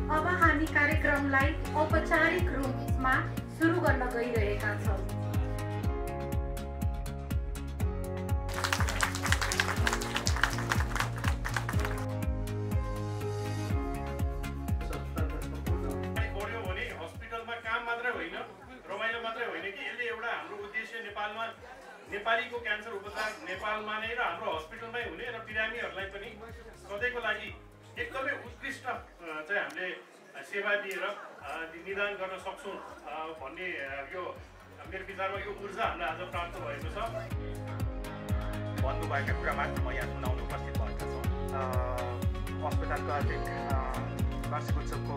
अब हामी कार्यक्रमलाई औपचारिक रूपमा सुरु गर्न गइरहेका छौँ। नेपालीको क्यान्सर उपचार नेपालमा नै र हाम्रो हस्पिटलमै हुने र बिरामीहरूलाई पनि सधैँको लागि एकदमै उत्कृष्ट चाहिँ हामीले सेवा दिएर निदान गर्न सक्छौँ भन्ने यो मेरो विचारमा यो ऊर्जा हामीलाई आज प्राप्त भएको छ। भन्नुभएका कुरा मात्र म यहाँ सुनाउन उपस्थित भएका छौँ। अस्पतालको आर्थिक वार्षिक उत्सवको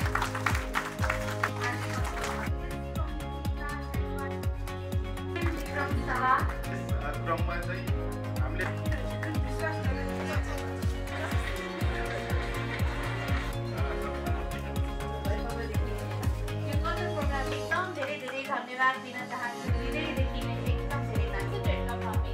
क्रममा चाहिँ हामीले एकदम धेरै धन्यवाद दिन चाहन्छु। हृदयदेखि नै एकदम धेरै थ्याङ्क यू वेलकम हामी।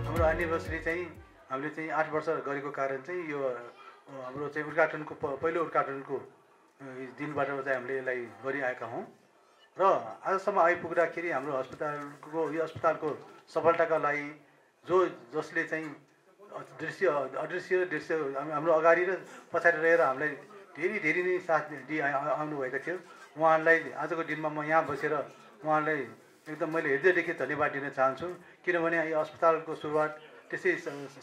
हाम्रो एनिभर्सरी चाहिँ हामीले चाहिँ 8 वर्ष गरेको कारण चाहिँ यो हाम्रो चाहिँ उद्घाटनको पहिलो उद्घाटनको दिनबाट चाहिँ हामीले यसलाई गरिआएका हौँ र आजसम्म आइपुग्दाखेरि हाम्रो यो अस्पतालको सफलताका लागि जसले चाहिँ अदृश्य हाम्रो अगाडि र पछाडि रहेर हामीलाई धेरै नै साथ दिइ आउनुभएको थियो। उहाँहरूलाई आजको दिनमा म यहाँ बसेर उहाँलाई एकदम मैले हृदयदेखि धन्यवाद दिन चाहन्छु। किनभने यो अस्पतालको सुरुवात त्यसै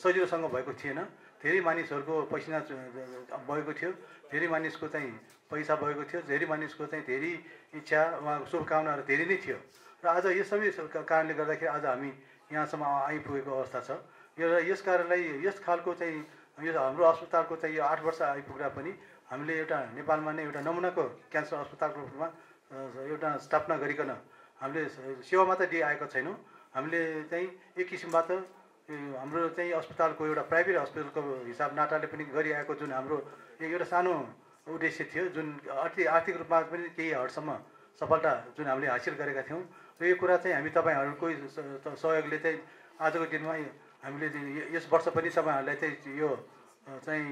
सजिलोसँग भएको थिएन। धेरै मानिसहरूको पसिना भएको थियो, धेरै मानिसको चाहिँ पैसा भएको थियो, धेरै मानिसको चाहिँ धेरै इच्छा उहाँको शुभकामनाहरू धेरै नै थियो र आज यो सबै कारणले गर्दाखेरि आज हामी यहाँसम्म आइपुगेको अवस्था छ। यस कारणलाई यस खालको चाहिँ यो हाम्रो अस्पतालको चाहिँ यो 8 वर्ष आइपुग्दा पनि हामीले एउटा नेपालमा नै एउटा नमुनाको क्यान्सर अस्पतालको रूपमा एउटा स्थापना गरिकन हामीले सेवा मात्र दिइआएको छैनौँ। हामीले चाहिँ एक किसिमबाट हाम्रो चाहिँ अस्पतालको एउटा प्राइभेट हस्पिटलको हिसाब नाताले पनि गरिआएको जुन हाम्रो एउटा सानो उद्देश्य थियो, जुन आर्थिक रूपमा पनि केही हदसम्म सफलता जुन हामीले हासिल गरेका थियौँ र यो कुरा चाहिँ हामी तपाईँहरूको सहयोगले चाहिँ आजको दिनमा हामीले यस वर्ष पनि तपाईँहरूलाई चाहिँ यो चाहिँ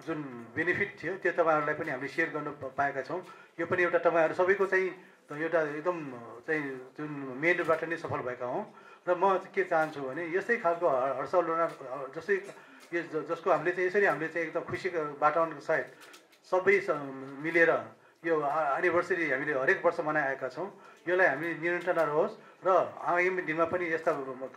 जुन बेनिफिट थियो त्यो तपाईँहरूलाई पनि हामीले सेयर गर्न पाएका छौँ। यो पनि एउटा तपाईँहरू सबैको चाहिँ एउटा एकदम चाहिँ जुन मेनबाट नै सफल भएका हौँ र म के चाहन्छु भने यस्तै खालको हर्षोल्लास जसको हामीले चाहिँ यसरी हामीले चाहिँ एकदम खुसीको वातावरणको साथ सबै मिलेर यो एनिभर्सरी हामीले हरेक वर्ष मनाएका छौँ। यसलाई हामी निरन्तर रहोस् र आगामी दिनमा पनि यस्ता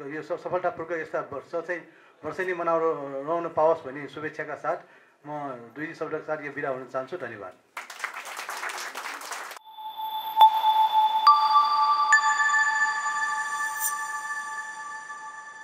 यो सफलतापूर्वक यस्ता वर्ष नै रहन पाओस् भन्ने शुभेच्छाका साथ म दुई शब्दका साथ यो बिदा हुन चाहन्छु। धन्यवाद।